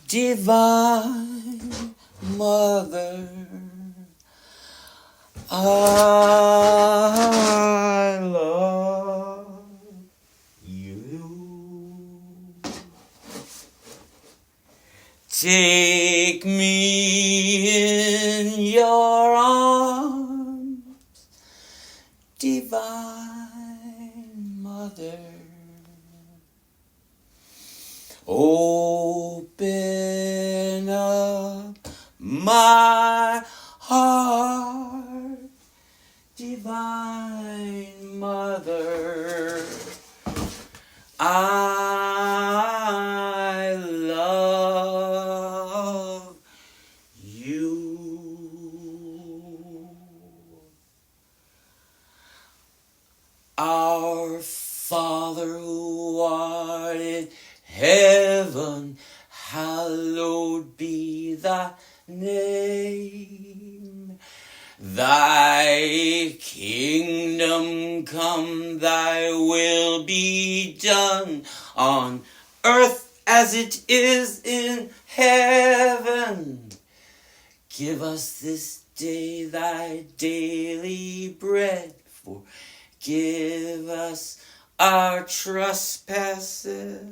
Divine Mother, I love you. Take me in your arms, Divine Mother. Open up my heart, Divine Mother. I love you. Our Father who art in heaven, hallowed be thy name. Thy kingdom come, thy will be done on earth as it is in heaven. Give us this day thy daily bread, forgive us our trespasses.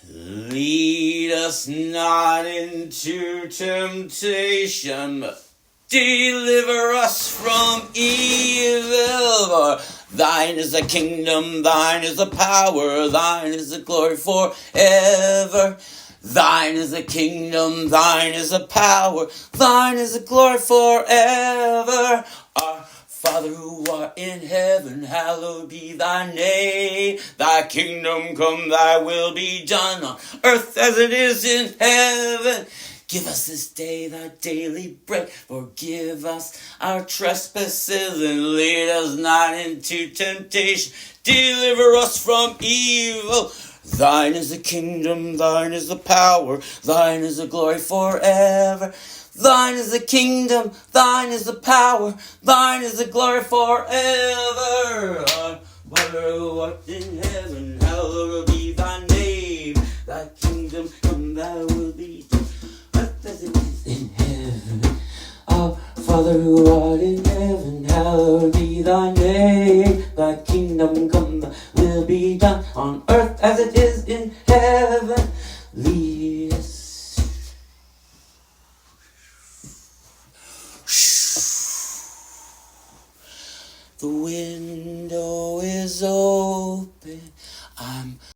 Lead us not into temptation, but deliver us from evil. For thine is the kingdom, thine is the power, thine is the glory forever. Thine is the kingdom, thine is the power, thine is the glory forever. Our Father who art in heaven, hallowed be thy name. Thy kingdom come, thy will be done on earth as it is in heaven. Give us this day thy daily bread. Forgive us our trespasses and lead us not into temptation. Deliver us from evil. Thine is the kingdom, thine is the power, thine is the glory forever. Thine is the kingdom, thine is the power, thine is the glory forever. Our Father who art in heaven, hallowed be thy name. Thy kingdom come, thy will be done, earth as it is in heaven. Our Father who art in heaven, hallowed be thy name. Thy kingdom come, thy will be done on earth as it is in heaven. Lead us. The wind